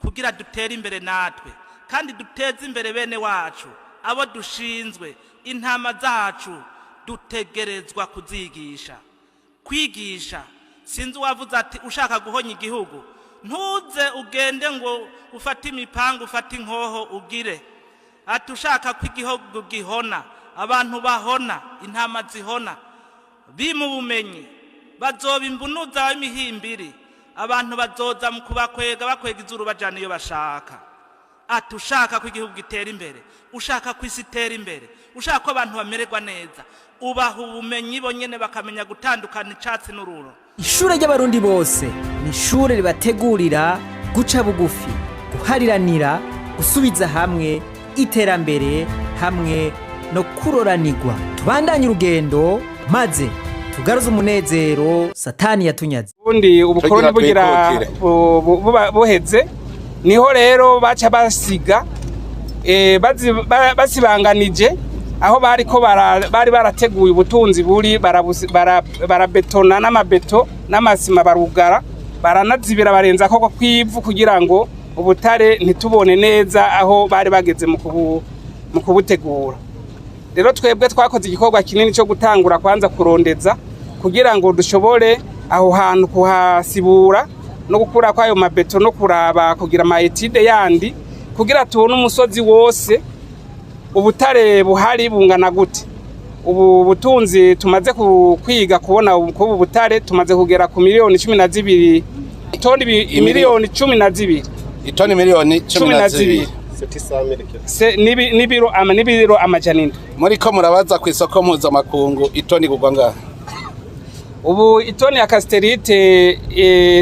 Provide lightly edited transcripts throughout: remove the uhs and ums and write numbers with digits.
kugira dutere imbere natwe kandi duteze imbere bene wacu abo dushinzwe. Intama zacu dutegerezwa kuzigisha. Kwigisha sinzi wavuze ati ushaka guhonya igihugu ntuze ugende ngo ufate imipanga ufate inkoho ugire ati ushaka ko igihugu gihona, abantu bahona, intama zihona bimu bumenyi bazoba imbunuza imihimbiri, abantu bazoza mu kubakwega bakwega izuru bajana iyo bashaka. Ati ushaka ko igihugu gitera imbere, ushaka ko isi itera imbere, ushaka ko abantu bamererwa neza, ubaha ubumenyi bonyene bakamenya gutandukana icatsi n'ururo. Ishure ry'abarundi bose ni ishure ribategurira guca bugufi, guhariranira, gusubiza hamwe, iterambere hamwe no kuroranirwa. Tubandanye urugendo maze tugaruze umunezero satani yatunyaze. Ubundi ubukoroni bugira buheze niho rero baca basiga basibanganije aho bariko bari barateguye ubutunzi buri barabetona n'amabeto n'amasima barugara baranazibira barenza koko kwivu kugira ngo ubutare ntitubone neza aho bari bageze mu kubutegura. Rero twebwe twakoze igikorwa kinini cyo gutangura kwanza kurondeza kugira ngo dushobore aho hantu kuhasibura no gukura kwayo mabeto no kuraba kugira ama etide yandi kugira tubone umusozi wose ubutare buhari bungana gute. Ubu butunzi tumaze kwiga kubona ubu butare tumaze kugera ku miliyoni 12 itoni miliyoni 12 itoni miliyoni 12 nibiro amajana. Muri ko murabaza ku isoko mpuzamakungu itoni kugwa ngaha? Ubu itoni ya casterite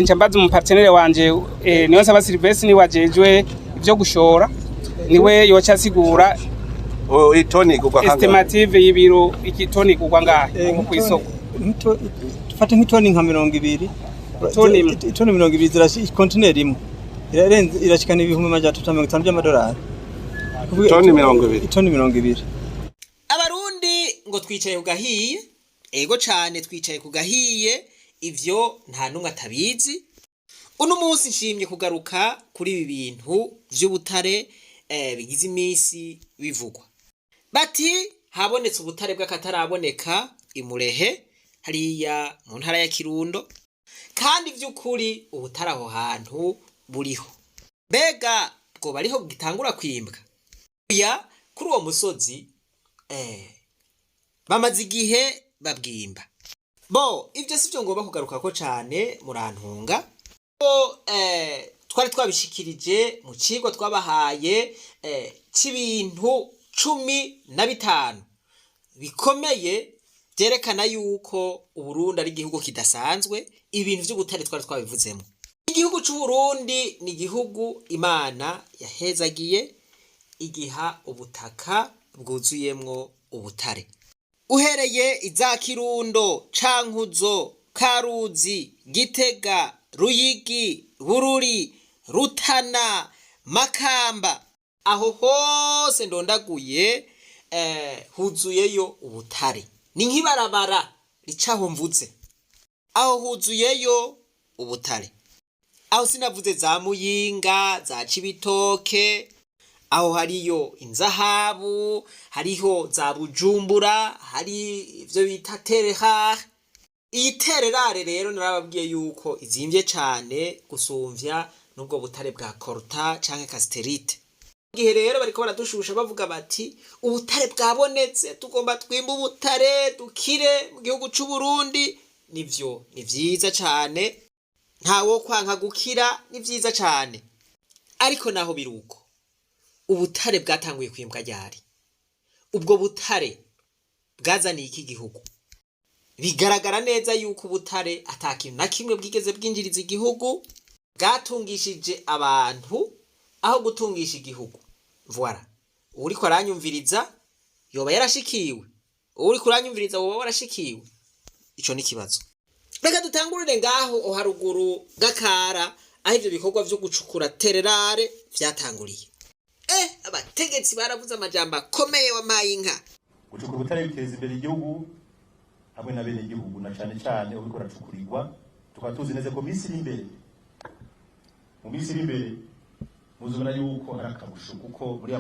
njambaza mu partenaire wanje niyo nsaba Silvestre ni wajejwe ibyo gushora niwe yoca sigura itoni kugwa kangahe estimative y'ibiro ikitoni kugwa ngahe ku isoko. Tufate nk'itoni nka 20 itoni 20 zirashi container imwe irashikana ibihumbi majana 350 by'amadolari. Itoni 20 itoni 20. Abarundi ngo twicaye kugahiye, ego cyane twicaye kugahiye, ivyo nta numwe atabizi. Uno munsi nshimye kugaruka kuri ibi bintu by'ubutare bigize imisi bivugwa. Bati habonetse ubutare bw'akataraboneka imurehe hariya mu ntara ya Kirundo, kandi by'ukuri ubutare aho hantu buriho. Mbega bwo bariho gitangura kwimbwa ya kuri uwo musozi bamaze igihe babwimba. Bo ibyo sivyo ngomba kugaruka ko cyane murantunga. Twari twabishikirije mu kigo twabahaye c'ibintu 15 bikomeye byerekana yuko Uburundi ari igihugu kidasanzwe. Ibintu by'ubutare twari twabivuzemo. Igihugu cy'u Burundi ni igihugu Imana yahezagiye igiha ubutaka bwuzuyemwo ubutare. Uhereye iza Kirundo, Cankuzo, Karuzi, Gitega, Ruyigi, Bururi, Rutana, Makamba, aho hose ndondaguye huzuyeyo ubutare. Ni nk'ibarabara ricaho mvuze, aho huzuyeyo ubutare. Aho sinavuze za Muyinga, za Cibitoke, aho hariyo inzahabu, hariho za Bujumbura, hari ivyo bita terehare. Iyi tererare rero narababwiye yuko izimvye cyane gusumvya nubwo butare bwa colta canke casterite. Igihe rero bariko baradushusha bavuga bati ubutare bwabonetse tugomba twimba ubutare dukire mu gihugu cy'u Burundi. Nivyo ni vyiza cyane, ntawo kwanka gukira, ni vyiza cyane. Ariko naho biruko ubutare bwatanguye kwimbwa ryari? Ubwo butare bwazaniye iki gihugu? Bigaragara neza yuko ubutare atakintu na kimwe bwigeze bwinjiriza igihugu, bwatungishije abantu aho gutungisha igihugu. Voilà. Uri ko aranyumviriza yoba yarashikiwe, uri kuranyumviriza woba warashikiwe. Ico ni kibazo. Reka dutangurire ngaho haruguru gakara aho ivyo bikorwa byo gucukura tererare vyatanguriye. Abategetsi baravuze amajambo akomeye wa mayinka. Gucukura ubutare biteza imbere igihugu hamwe na bene igihugu, na cyane cyane ubiko racukurirwa tukatuzi neza ko mu minsi iri imbere muzobona yuko hari akarusho kuko muri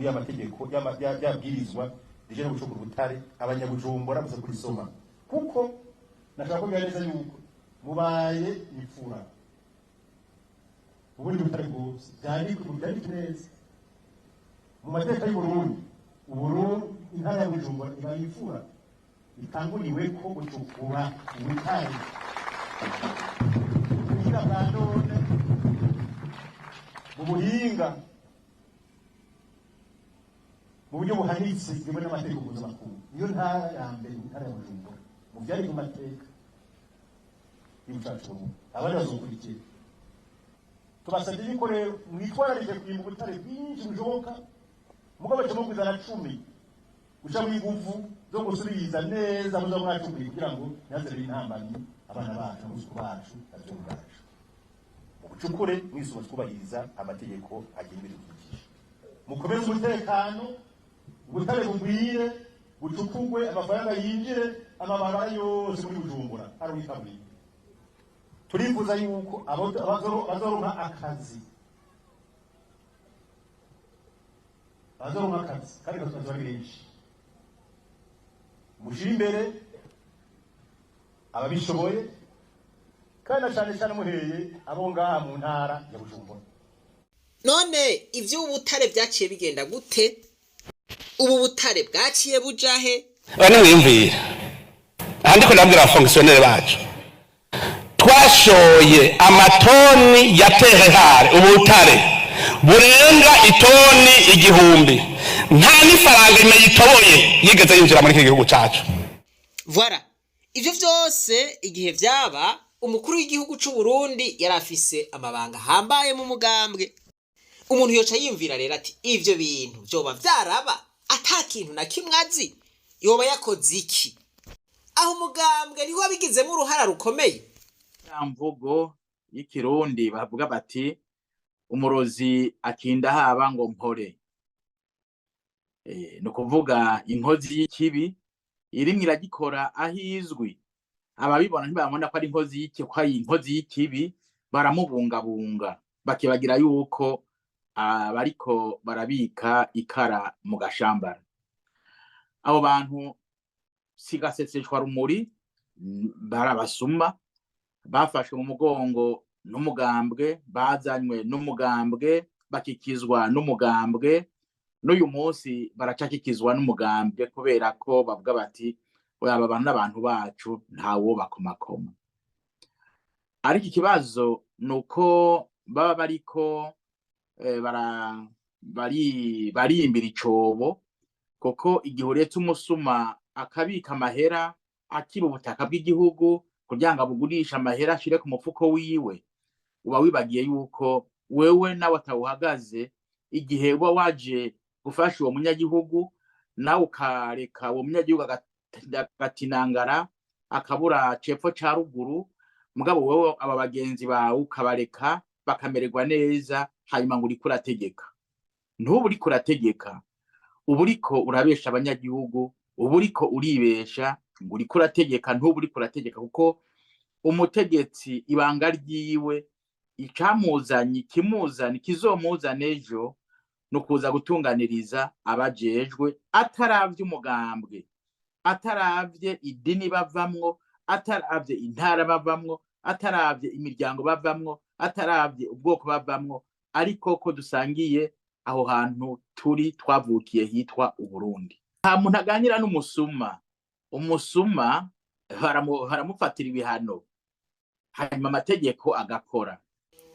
ya mategeko yabwirizwa rije no gucukura ubutare abanyabujumbura muze kurisoma kuko nashaka ko neza yuko mubaye imfura ubundi butare bwose byandikwe neza mu mateka y'Uburundi intara ya Bujumbura ibaye imfura itanguriwe ko gucukura ubutare kugira bwa none mu buhinga mu buryo buhanitse bimwe n'amategeko mpuzamakungu niyo ntara ya mbere intara ya Bujumbura mu byari mu mateka y'ubucacu abandi bazokurikira tubasabye yuko rero mwitwararike kwimba ubutare bwinshi bushoboka mugabo cyo mu kuzana 10 uca mu iguvu zo gusubiriza neza muzo mwacukuri kugira ngo ntazere intambamyi abana bacu n'ubusuku bacu n'abyo bacu ubucukure mwisuba twubahiriza amategeko agenga ibidukikije mukomeze umutekano ubutare bugwire bucukugwe amafaranga yinjire amabara yose muri Bujumbura ari wikaburi turifuza yuko abazoronka akazi kandi gatoza benshi mushira imbere ababishoboye kandi cyane muhereye abo ngaha mu ntara ya Bujumbura. None ivy'ubutare byaciye bigenda gute? Ubu butare bwaciye bujahe? Bane wimvira andiko ndabwira fonctionnaire bacu twashoye amatoni ya terehare ubutare burenga itoni 1000 nta n'ifaranga ime yitoboye yigeze yinjira muri iki gihugu cyacu. Voilà, ivyo vyose igihe vyaba umukuru w'igihugu c'u Burundi yarafise amabanga hambaye mu mugambwe. Umuntu yoca yimvira rero ati ivyo bintu byoba vyaraba atakintu na kimwazi yoba yakoze iki? Aho umugambwe niho abigizemo uruhara rukomeye. Mvugo y'ikirundi bavuga bati umurozi akinda haba ngo mpore. No kuvuga inkozi y'ikibi irimwe iragikora ahizwi ababibona ntibabona ko ari inkozi y'iki ko ari inkozi y'ikibi baramubungabunga bakibagira yuko bariko barabika ikara mu gashambara. Abo bantu sigaseseshwa rumuri barabasuma bafashwe mu mugongo n'umugambwe bazanywe n'umugambwe bakikizwa n'umugambwe n'uyu munsi baracakikizwa n'umugambwe kubera ko bavuga bati aba bantu n'abantu bacu ntawo bakomakoma. Ariko ikibazo nuko baba bariko barimbira icobo koko igihe uretse umusuma akabika amahera akiba ubutaka bw'igihugu kugira ngo abugurisha amahera ashire ku mufuko wiwe uba wibagiye yuko wewe nawe atawuhagaze igihe uba waje gufasha uwo munyagihugu nawe ukareka uwo munyagihugu agatinangara akabura cepfo ca ruguru mugabo wewe aba bagenzi bawe ukabareka bakamererwa neza hanyuma ngo uriko urategeka. Ntubu uriko urategeka ubu uriko urabesha abanyagihugu ubu uriko uribesha ngo uriko urategeka ntubu uriko urategeka kuko umutegetsi ibanga ryiwe icamuzanye kimuzana kizomuzana ejo no kuza gutunganiriza abajejwe ataravye umugambwe ataravye idini bavamwo ataravye intara bavamwo ataravye imiryango bavamwo ataravye ubwoko bavamwo ariko ko dusangiye aho hantu turi twavukiye hitwa Uburundi. Nta muntu aganira n'umusuma umusuma haramufatira ibihano hanyuma amategeko agakora.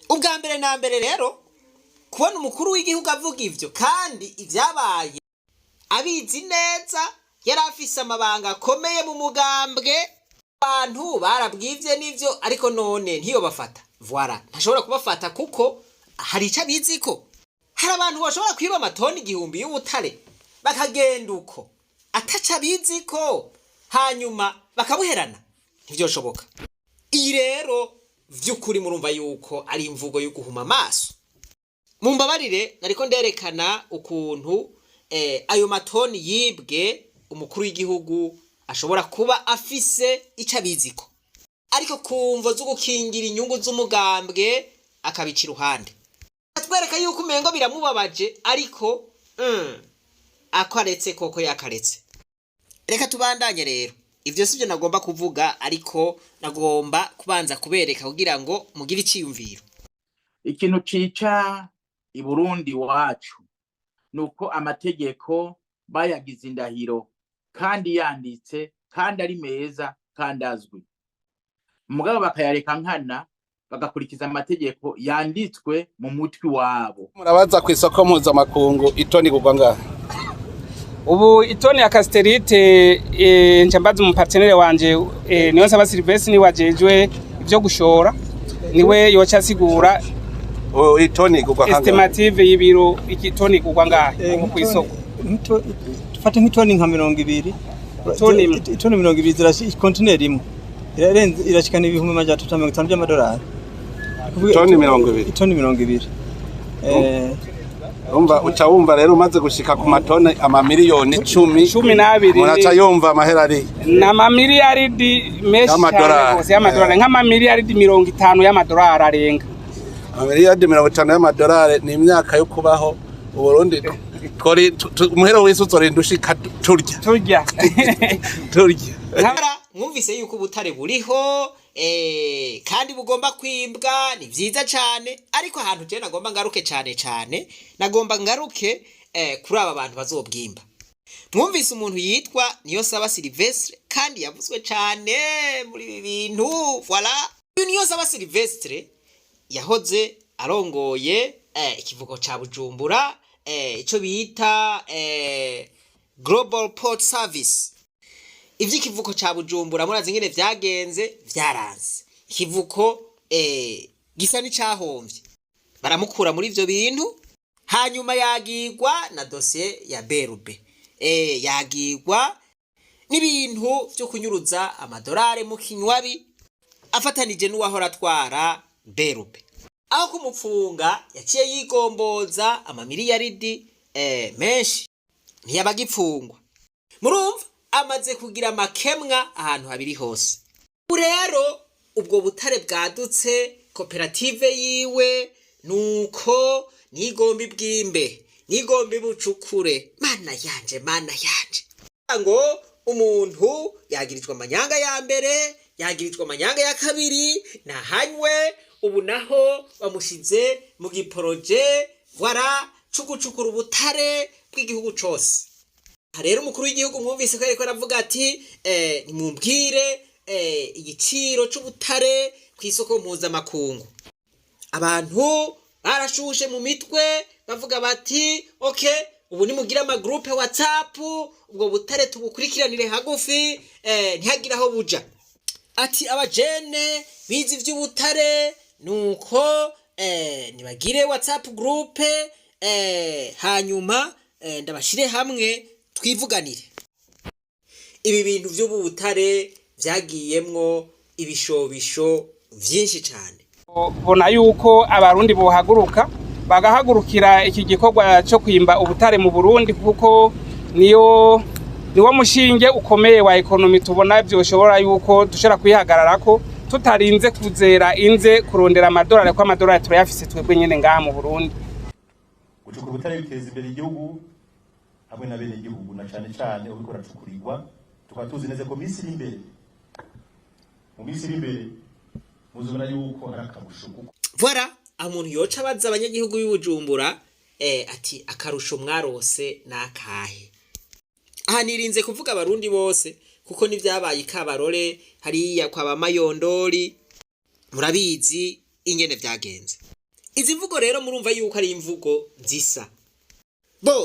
Ubwa mbere na mbere rero kubona umukuru w'igihugu avuga ivyo kandi ivyabaye abizi neza yarafise amabanga akomeye mu mugambwe abantu barabwivye nivyo ariko none ntiyo bafata. Voilà, ntashobora kubafata kuko hari ica biziko hari abantu bashobora kwiba amatoni 1000 y'ubutare bakagenda uko ataca biziko hanyuma bakabuherana ntivyoshoboka. Iyi rero vy'ukuri murumva yuko ari imvugo yo guhuma amaso. Mumbabarire nariko nderekana ukuntu ayo matoni yibwe umukuru w'igihugu ashobora kuba afise ica biziko ariko kumvo zo gukingira inyungu z'umugambwe akabica iruhande. kumwereka yuko umengo biramubabaje ariko akaretse koko yakaretse. Reka tubandanye rero. Ivyo sivyo nagomba kuvuga ariko nagomba kubanza kubereka kugira ngo mugire iciyumviro. Ikintu cica i Burundi wacu nuko amategeko bayagize indahiro kandi yanditse kandi ari meza kandi azwi. Mugabo bakayareka nkana bagakurikiza amategeko yanditswe mu mutwi wabo. Murabaza ku isoko mpuzamakungu itoni kugwa ngaha. Ubu itoni ya Casterite ncambaza mu partenaire wanje niyo nsaba Sylvestre ni wajejwe ivyo gushora niwe yoca sigura itoni kugwa kanga. Estimative y'ibiro ikitoni kugwa ngaha ku isoko. Tufate nk'itoni nka 200. Itoni 200 zirashi container imwe. Irashikana ibihumbi amajana 350 by'amadolari. Itoni 200. Itoni 200. Umva ucawumva rero umaze gushika ku matone amamiliyoni 12 muraca yumva amahera ari na mamiliyaridi meshi y'amadolari nk'amamiliyaridi 50 y'amadolari arenga. Amamiliyaridi 50 y'amadolari ni imyaka yo kubaho u Burundi kori umuhero w'isuzore ndushika turya. Mwumvise yuko ubutare buriho kandi bugomba kwimbwa ni vyiza cyane ariko ahantu je nagomba ngaruke cyane nagomba ngaruke kuri aba bantu bazobwimba. Mwumvise umuntu yitwa Niyonsaba Sylvestre kandi yavuzwe cyane muri ibi bintu. Voilà, Niyonsaba Sylvestre yahoze arongoye ikivugo ca Bujumbura ico bita Global Port Service. Ivy'ikivuko ca Bujumbura murazi ngene vyagenze vyaranze. Ikivuko gisa ni cahomvye. Baramukura muri ivyo bintu hanyuma yagirwa na dossier ya Berube. Yagirwa n'ibintu byo kunyuruza amadolari mu kinywabi afatanije n'uwahora atwara Berube. Aho kumupfunga yaciye yigomboza amamiliyaridi menshi ntiyabagipfungwa. Murumva amaze kugira makemwa ahantu habiri hose. Rero ubwo butare bwadutse koperative yiwe nuko nigomba ibwimbe nigomba bucukure. Mana yanje ngo umuntu yagirijwe amanyanga ya mbere yagirijwe amanyanga ya kabiri nahanywe ubu naho bamushize mu giporoje wara cukucukura ubutare bw'igihugu cose. Rero umukuru w'igihugu mwumvise ko ariko aravuga ati nimumbwire igiciro c'ubutare ku isoko mpuzamakungu. Abantu barashushe mu mitwe bavuga bati okay ubu nimugira ama group WhatsApp ubwo butare tubukurikiranire hagufi ntihagira aho buja. Ati abajene bizi ivy'ubutare nuko nibagire WhatsApp group hanyuma ndabashire hamwe twivuganire. Ibi bintu by'ubutare byagiyemwo ibishobisho vyinshi cyane. Bona yuko abarundi bohaguruka bagahagurukira iki gikorwa cyo kwimba ubutare mu Burundi kuko niwo mushinge ukomeye wa ekonomi tubona byoshobora yuko dushobora kwihagararako tutarinze kuzera inze kurondera amadolari ko amadolari turayafise twebwe nyene ngaha mu Burundi. Gucukura ubutare biteza imbere igihugu hamwe na bene igihugu na cyane uriko racukurirwa tukatuzi neza ko misi iri imbere mu misi iri imbere muzobona yuko ari akarusho. Voilà, umuntu yoca abaza abanyagihugu y'Ubujumbura ati akarusho mwarose nakahe. Aha nirinze kuvuga abarundi bose kuko nivyabaye ikabarore hariya kwa bamayondori murabizi ingene vyagenze. Izi mvugo rero murumva yuko ari imvugo zisa.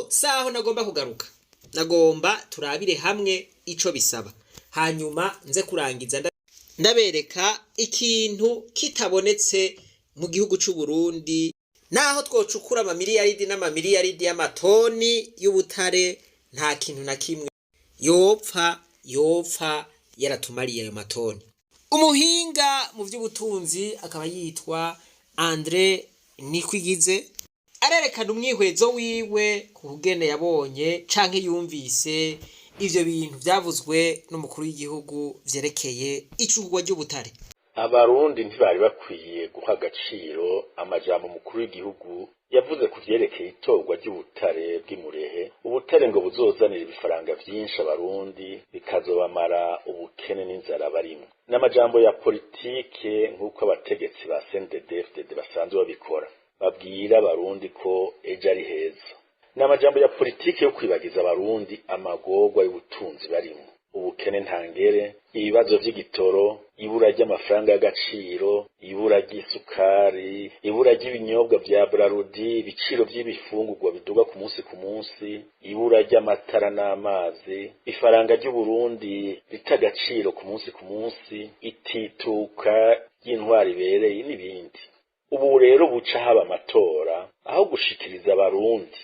Saho nagomba kugaruka. Nagomba turabire hamwe ico bisaba. Hanyuma nze kurangiza ndabereka ikintu kitabonetse mu gihugu c'u Burundi naho twocukura amamiliyaridi n'amamiliyaridi y'amatoni y'ubutare nta kintu na kimwe yopfa yaratumariye ayo matoni. Umuhinga mu by'ubutunzi akaba yitwa Andre Nikwigize arerekana umwihwezo wiwe ku kugene yabonye canke yumvise ivyo bintu vyavuzwe n'umukuru w'igihugu vyerekeye icugwa ry'ubutare. abarundi ntibari bakwiye guha agaciro amajambo mukuru w'igihugu yavuze ku vyerekeye itorwa ry'ubutare bw'imurehe. Ubutare ngo buzozanira ibifaranga vyinshi abarundi bikazobamara ubukene n'inzara barimwo. N'amajambo ya politike nk'uko abategetsi ba CNDD-FDD basanzwe babikora, babwira abarundi ko ejo ari heza. N'amajambo ya politike yo kwibagiza abarundi amagorwa y'ubutunzi barimwo, ubukene ntangere, ibibazo vy'igitoro, ibura ry'amafaranga y'agaciro, ibura ry'isukari, ibura ry'ibinyobwa vya Brarudi, ibiciro vy'ibifungurwa biduga ku munsi, ibura ry'amatara n'amazi, ifaranga ry'Uburundi rita agaciro ku munsi, itituka ry'intwari ibereye n'ibindi. Ubu rero buca haba amatora aho gushikiriza abarundi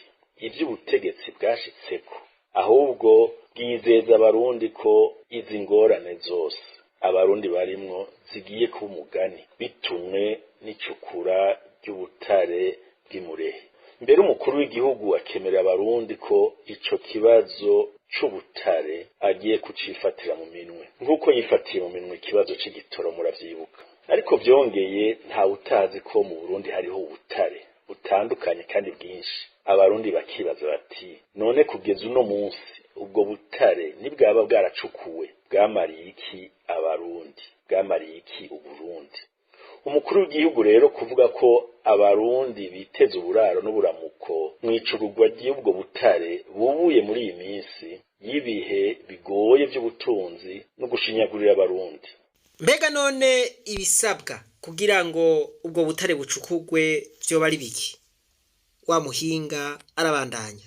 ivy'ubutegetsi bwashitseko, ahubwo bwizeza abarundi ko izi ngorane zose abarundi barimwo zigiye kuba umugani bitumwe n'icukura ry'ubutare bw'imurehe. Mbere umukuru w'igihugu akemerera abarundi ko ico kibazo c'ubutare agiye kucifatira mu minwe nk'uko yifatiye mu minwe ikibazo c'igitoro, muravyibuka. Ariko vyongeye nta utazi ko mu Burundi hariho ubutare butandukanye kandi bwinshi. Abarundi bakibaza bati none kugeza uno munsi ubwo butare nibwaba bwaracukuwe bwamariye iki abarundi, bwamariye iki Uburundi? Umukuru w'igihugu rero kuvuga ko abarundi biteze uburaro n'uburamuko mw'icurugwa ry'ubwo butare bubuye muri iyi minsi y'ibihe bigoye vy'ubutunzi no gushinyagurira abarundi. Mbega none ibisabwa kugira ngo ubwo butare bucukugwe vyoba ari biki? Wa muhinga arabandanya.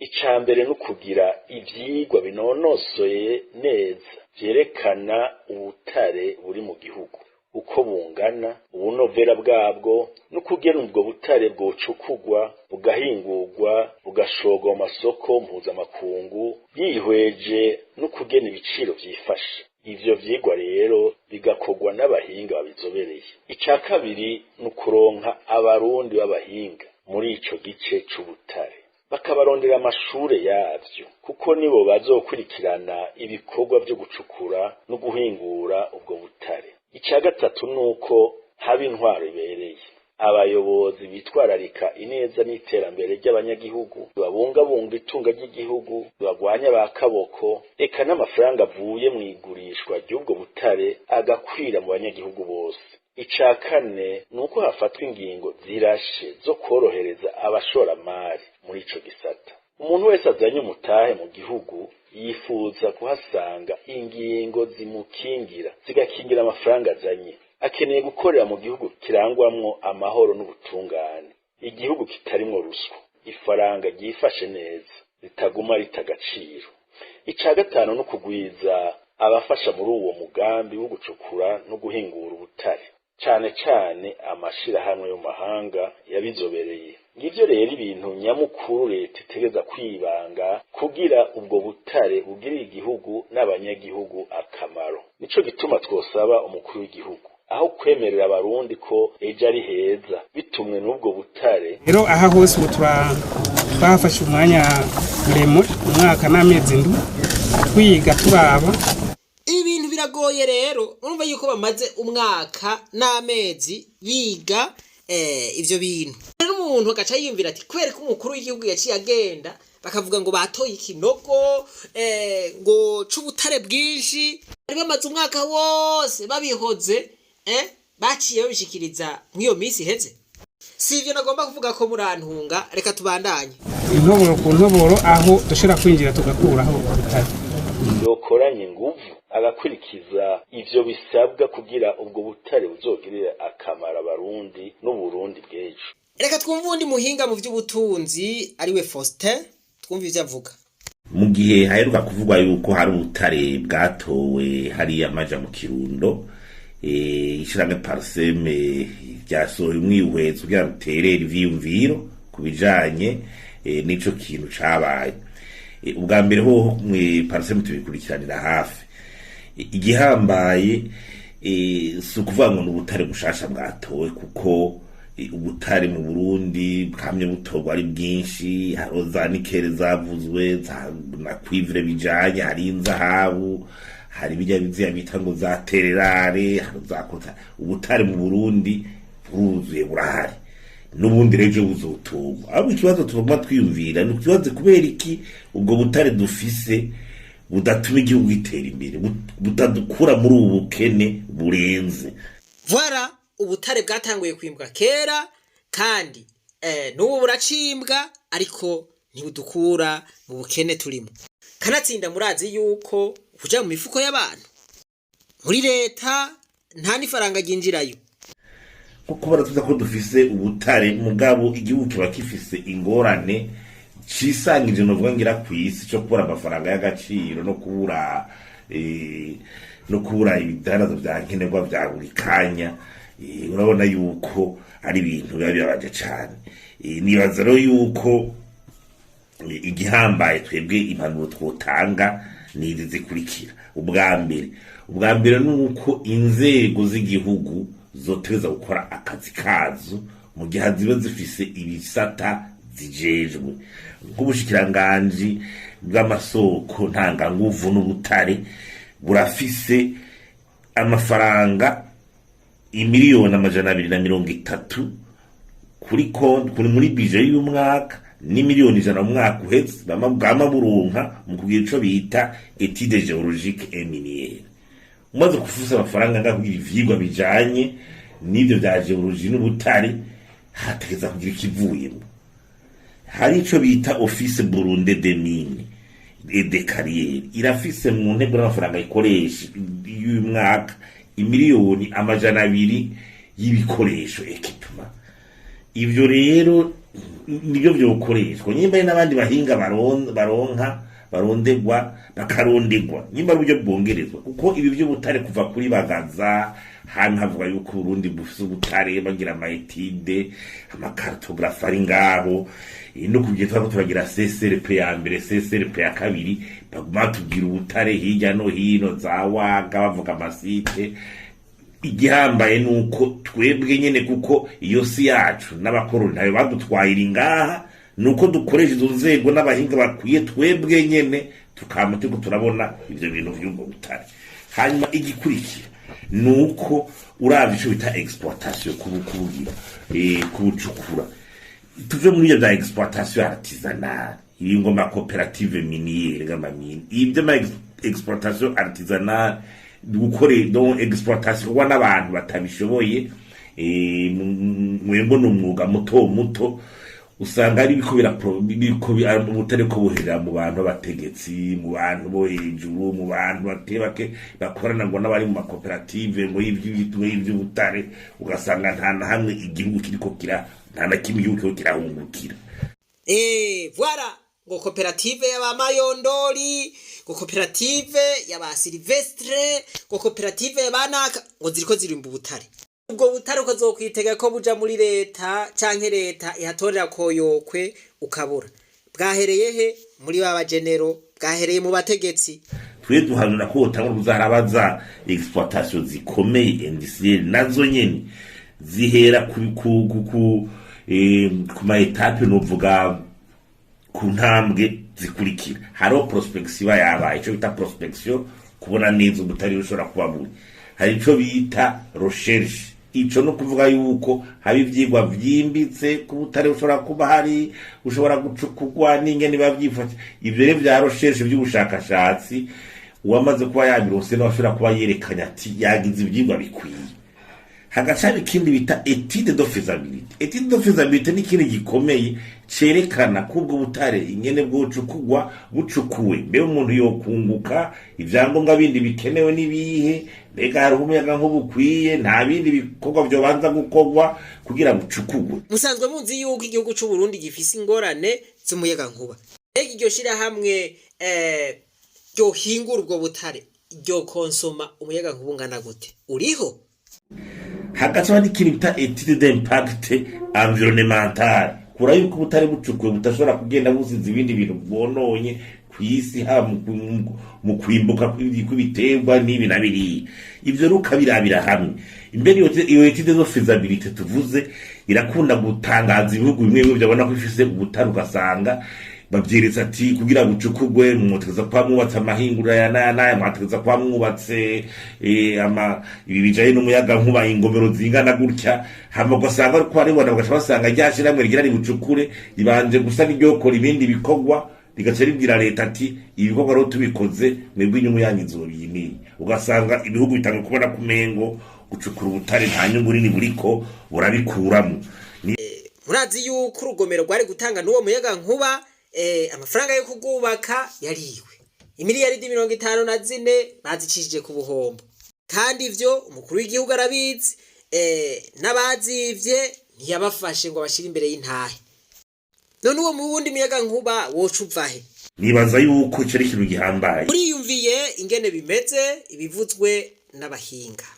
Icambere no kugira ivyigwa binonosoye neza vyerekana ubutare buri mu gihugu, uko bungana, ubunovera bwabwo, no kugena ubwo butare bwocukugwa bugahingurwa bugashorwa mu masoko mpuzamakungu yihweje no kugena ibiciro vyifashe. Ivyo vyigwa rero bigakorwa n'abahinga babizobereye. Ica kabiri ni ukuronka abarundi b'abahinga muri ico gice c'ubutare, bakabarondera amashure yavyo, kuko nibo bazokurikirana ibikorwa vyo gucukura no guhingura ubwo butare. Ica gatatu nuko haba intwaro ibereye, abayobozi bitwararika ineza n'iterambere ry'abanyagihugu, babungabunga itunga ry'igihugu, bagwanya bakaboko, eka n'amafaranga avuye mu igurishwa ry'ubwo butare agakwira mu banyagihugu bose. Ica kane nuko hafatwa ingingo zirashe zo korohereza abashoramari muri ico gisata. Umuntu wese azanye umutahe mu gihugu yifuza kuhasanga ingingo zimukingira, zigakingira amafaranga azanye. Akeneye gukorera mu gihugu kirangwamwo amahoro n'ubutungane, igihugu kitarimwo ruswa, ifaranga ryifashe neza, ritaguma rita agaciro. Ica gatanu no kugwiza abafasha muri uwo mugambi wo gucukura no guhingura ubutare, cane cane amashirahamwe yo mahanga yabizobereye. Ngivyo rero ibintu nyamukuru leta itegeza kwibanga kugira ubwo butare bugirira igihugu n'abanyagihugu akamaro. Nico gituma twosaba umukuru w'igihugu aho kwemerera abarundi ko ejo ari heza bitumwe n'ubwo butare. Rero aha hose ubu twafashe umwanya muremure, umwaka n'amezi ndwi twiga turaba. Ibintu biragoye rero, urumva yuko bamaze umwaka n'amezi biga ivyo bintu. Rero umuntu agaca yiyumvira ati kubera ko umukuru w'igihugu yaciye agenda bakavuga ngo batoye ikinogo ngo c'ubutare bwinshi, bari bamaze umwaka wose babihoze, baciye babishikiriza nk'iyo minsi iheze. Sivyo nagomba kuvuga ko murantunga, reka tubandanye. Intoboro ku ntoboro aho dushira kwinjira tugakuraho ubutare. Yokoranye inguvu agakurikiza ivyo bisabwa kugira ubwo butare buzogirira akamaro abarundi n'Uburundi bw'ejo. Reka twumve undi muhinga mu vy'ubutunzi ariwe Faustin, twumve ivyo avuga. Mu gihe haheruka kuvugwa yuko hari ubutare bwatowe hariya amaja mu Kirundo, ishirahamwe Parseme ryasohoye umwihwezo kugira ruterere ivyiyumviro kubijanye n'ico kintu cabaye. Ubwa mbere ho Parseme tubikurikiranira hafi. Igihambaye si ukuvuga ngo n'ubutare bushasha bwatowe, kuko ubutare mu Burundi bwamye butorwa ari bwinshi. Hariho za nikele zavuzwe na cuivre bijanye, hari inzahabu, hari bijya biziya bita ngo za tererare, hari za kota. Ubutare mu Burundi buruzuye burahari, n'ubundi rejo buzoturwa. Abo ikibazo tugomba twiyumvira ni ikibazo kubera iki ubwo butare dufise budatuma igihugu gitera imbere, butadukura muri ubu bukene burenze. Voilà, ubutare bwatanguye kwimbwa kera kandi n'ubu buracimbwa ariko ntibudukura mu bukene turimo. Kanatsinda murazi yuko kuja mu mifuko y'abantu muri leta nta nifaranga ryinjirayo. Kuko baratuza ko dufise ubutare mugabo igihugu kiba kifise ingorane cisangije novuga ngira kwisi cyo kubura amafaranga y'agaciro no kubura ibidarazo bya nkenerwa bya buri kanya. Urabona yuko ari ibintu biba birabaje cyane. Nibaza rero yuko igihambaye twebwe impanuro twotanga ni izi zikurikira. Ubwa mbere nuko inzego z'igihugu zoteza gukora akazi kazo mu gihe ziba zifise ibisata zijejwe, nk'ubushikiranganji bw'amasoko ntanganguvu n'ubutare burafise amafaranga imiliyoni 230 kuri konti kuri muri bije y'umwaka n'imiliyoni 100 mu mwaka uheze bamabwama buronka mu kugira ico bita étude géologique et minière. Umaze kufusa amafaranga ngakugira ivyigwa bijanye n'ivyo bya geologie n'ubutare hategeza kugira ikivuyemo. Hari ico bita Office Burundi des Mines et des Carrières, irafise mu ntego n'amafaranga ikoresha y'uyu mwaka imiliyoni 200 y'ibikoresho equipment. Ivyo rero nibyo byokoreshwa nyimba n'abandi bahinga barondegwa bakarondegwa nyimba uburyo bwongerezwa, kuko ibi by'ubutare kuva kuri bagaza hano havuga yuko Burundi bufise ubutare bagira amaetide amakartografe ari ngaho no kugeza ko turagira CSRP ya mbere CSRP ya kabiri baguma tugira ubutare hirya no hino za waga bavuga amasite. Igihambaye nuko twebwe nyene kuko iyo si yacu n'abakoroni nayo badutwayira ngaha nuko dukoresha izo nzego n'abahinga bakwiye twebwe nyene tukamutiko turabona ivyo bintu vy'ubwo butare. Hanyuma igikurikira nuko uravye ico bita exploitation kubugira kubucukura tuve muri ya exploitation artisanale iringo ma cooperative miniere gamamini ibyo ma exploitation artisanale gukore don exploitation kwa n'abantu batabishoboye mwembo n'umwuga muto usanga ari biko ubutare ko buhera mu bantu abategetsi mu bantu bo hejuru mu bantu batebake bakorana ngo n'abari mu makoperative ngo y'ubutare ugasanga nta na hamwe igihugu kiriko nta na kimwe igihugu kirahungukira. Voilà ngo koperative y'abamayondori, ngo koperative y'aba Silvestre, ngo koperative y'abanaka ngo ziriko zirimba ubutare. Ubwo butare uko zokwitega ko buja muri leta canke leta ihatorera koyokwe ukabura. Bwahereye he? Muri baba genero, bwahereye mu bategetsi. Twe duhanura ko utangura kuzarabaza exploitation zikomeye industrielle nazo nyene zihera ku ma etape novuga ku ntambwe zikurikira. Haro prospection yabaye ico bita prospection kubona neza ubutari bushobora kuba buri. Hari ico bita recherche, ico no kuvuga yuko hari ivyigwa vyimbitse ku butare bushobora kuba hari ushobora gucukugwa n'ingene bavyifata. Ivyo rero vya recherche by'ubushakashatsi uwamaze kuba yabirose n'abashobora kuba yerekanya ati yagize ivyigwa bikwiye. Hagacari ikindi bita étude de faisabilité. Étude de faisabilité ni kintu gikomeye cerekana ko ubwo butare ingene bwocukugwa bucukuwe mbe umuntu yokunguka ivyangombwa bindi bikenewe nibihe mbega hari umuyaga nk'ubukwiye nta bindi bikorwa byo banza gukogwa kugira bucukugwe. Musanzwe muzi yuko igihugu cy'u Burundi gifise ingorane z'umuyaga nkuba. Iryo shira hamwe ryo hingura ubwo butare ryo konsoma umuyaga nkuba ungana gute uriho? Hagaca n'ikintu bita étude d'impact environnemental kura yuko ubutare bucukuwe butashobora kugenda busize ibindi bintu bononye kwisi ha mu kwimbuka kw'ibiterwa n'ibi na biri. Ivyo rukabirabira hamwe imbere iyo étude de faisabilité tuvuze irakunda gutangaza ibihugu bimwe byabona ko ifise ubutare ugasanga bavyeretse ati kugira bucukugwe mwotegeza kwa mwubatse amahingura ya naya mwategeza kwa mwubatse ibi bijaye n'umuyaga nkuba ingomero zingana gutya hama ugasanga ariko aribona bagaca basanga ryashiramwe rigira ribucukure ibanje gusa n'iryokora ibindi bikorwa rigaca ribwira leta ati ibikorwa rero tubikoze mwebwe inyungu yanyu izobiyimiye ugasanga ibihugu bitanga kubona kumengo gucukura ubutare nta nyungu nini buriko burabikuramo. Murazi yuko urugomero rwari gutanga n'uwo muyaga nkuba amafaranga yo kugubaka yariwe imiliyaridi 54 bazicishije ku buhombo kandi ivyo umukuru w'igihugu arabizi n'abazivye ntiyabafashe ngo bashire imbere y'intahe none uwo mu wundi muyaga nkuba wocuvahe nibaza yuko ico ari ikintu gihambaye uriyumviye ingene bimeze ibivuzwe n'abahinga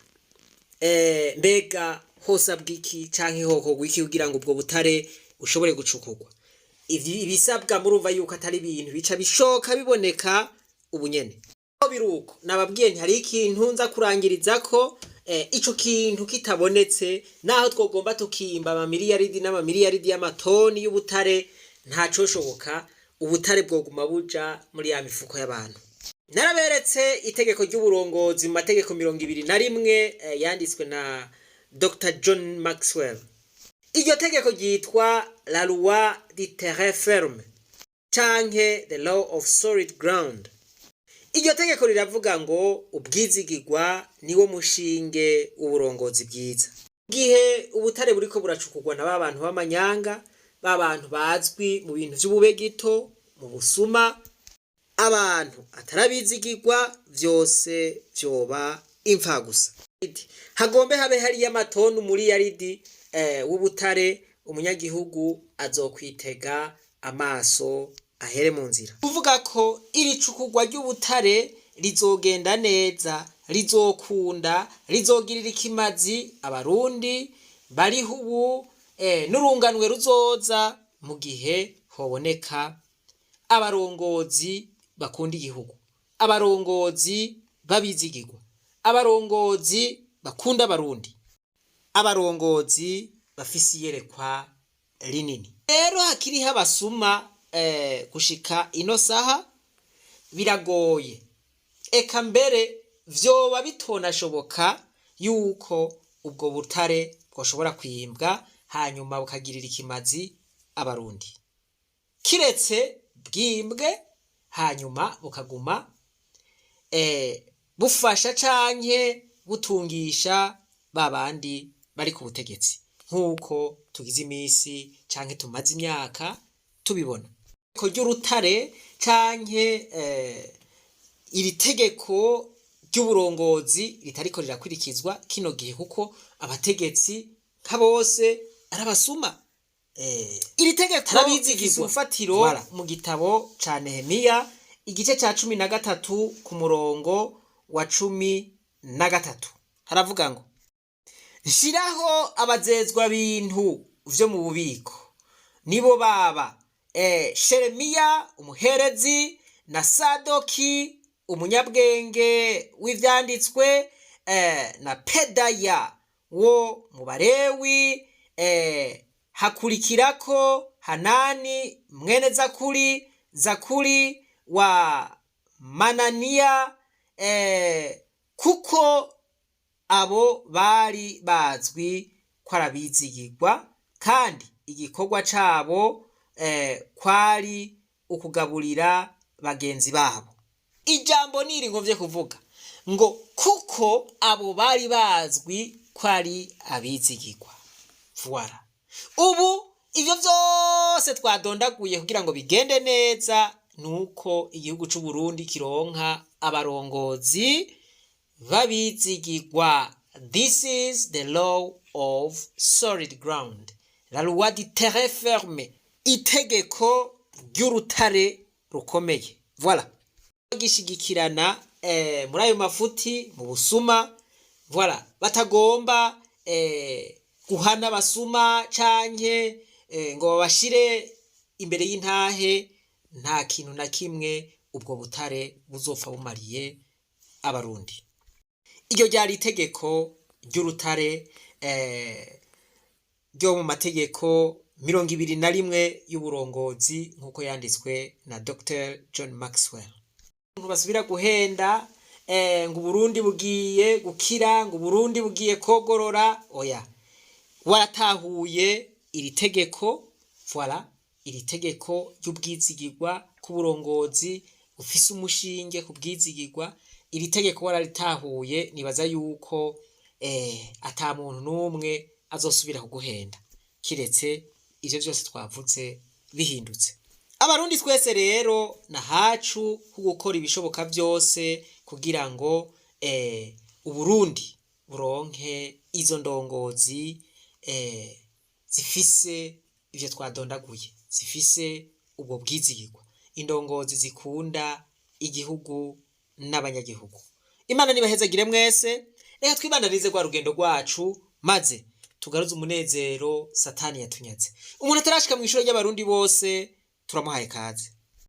mbega hosa bwiki canke hoko gwiki kugira ngo ubwo butare ushobore gucukurwa ibisabwa murumva yuko atari ibintu bica bishoka biboneka ubunyene biruko nababwiye ntari ikintu nza kurangiriza ko ico kintu kitabonetse naho twogomba tukimba amamiliyaridi n'amamiliyaridi y'amatoni y'ubutare ntaco shoboka ubutare bwoguma buja muri ya mifuko y'abantu. Naraberetse itegeko ry'uburongozi mu mategeko 21 yanditswe na Dr. John Maxwell. Iryo tegeko ryitwa la loi du terrain ferme canke the law of solid ground. Iryo tegeko riravuga ngo ubwizigirwa niwo mushinge uburongozi bwiza. Gihe ubutare buriko buracukurwa na babantu b'amanyanga, babantu bazwi mu bintu vy'ububegito, mu busuma, abantu atarabizigirwa vyose vyoba imfa gusa. Hagombe habe hari y'amatoni umuliyaridi w'ubutare umunyagihugu azokwitega amaso ahere mu nzira. Kuvuga ko iri cukurwa ry'ubutare rizogenda neza, rizokunda, rizogirira ikimazi abarundi bariho ubu n'urunganwe ruzoza mu gihe hoboneka abarongozi bakunda igihugu, abarongozi babizigirwa, abarongozi bakunda abarundi, abarongozi bafise iyerekwa rinini. Rero hakiriho abasuma gushika ino saha biragoye, eka mbere vyoba bitonashoboka yuko ubwo butare bwoshobora kwimbwa hanyuma bukagirira ikimazi abarundi, kiretse bwimbwe hanyuma bukaguma bufasha canke butungisha babandi bari ku butegetsi nkuko tugize imisi canke tumaze imyaka tubibona. Ko ry'urutare canke iri tegeko ry'uburongozi ritariko rirakurikizwa kino gihe kuko abategetsi nka bose arabasuma. Iri tegeko tarabizigizwa ufatiro mu gitabo ca Nehemiya igice ca 13 ku murongo wa 13 haravuga ngo nshiraho abazezwa bintu vyo mu bubiko nibo baba Sheremiya umuherezi na Sadoki umunyabwenge w'ivyanditswe na Pedaya wo mu Barewi hakurikirako Hanani mwene Zakuri wa Mananiya kuko abo bari bazwi kwarabizigirwa kandi igikorwa cabo kwari ukugaburira bagenzi babo. Ijambo niri ngovye kuvuga ngo kuko abo bari bazwi kwari abizigirwa. Voilà. Ubu ivyo vyose twadondaguye kugira ngo bigende neza nuko igihugu c'u Burundi kironka abarongozi babizigirwa. This is the law of solid ground. La loi du terrain ferme. Itegeko ry'urutare rukomeye. Voilà. Gishigikirana muri ayo mafuti mu busuma. Voilà. Batagomba guhana basuma canke ngo babashire imbere y'intahe, nta kintu na kimwe ubwo butare buzopfa bumariye abarundi. Iryo ryari itegeko ry'urutare ryo mu mategeko 21 y'uburongozi nk'uko yanditswe na Dr. John Maxwell. Basubira guhenda ngo Burundi bugiye gukira, ngo Burundi bugiye kogorora, oya. Waratahuye iri tegeko, voilà, iri tegeko y'ubwizigirwa ku burongozi ufise umushinge ku bwizigirwa, iri tegeko wararitahuye, nibaza yuko ata muntu n'umwe azosubira kuguhenda kiretse ivyo byose twavuze bihindutse. Abarundi twese rero na hacu ku gukora ibishoboka byose kugira ngo Uburundi buronke izo ndongozi zifise ivyo twadondaguye, zifise ubwo bwizigirwa, indongozi zikunda igihugu n'abanyagihugu. Imana nibahezagire mwese, reka twibandanize kwa rugendo rwacu maze tugaruze umunezero Satani yatunyaze. Umuntu atarashika mu ishuri ry'abarundi bose turamuhaye kaze.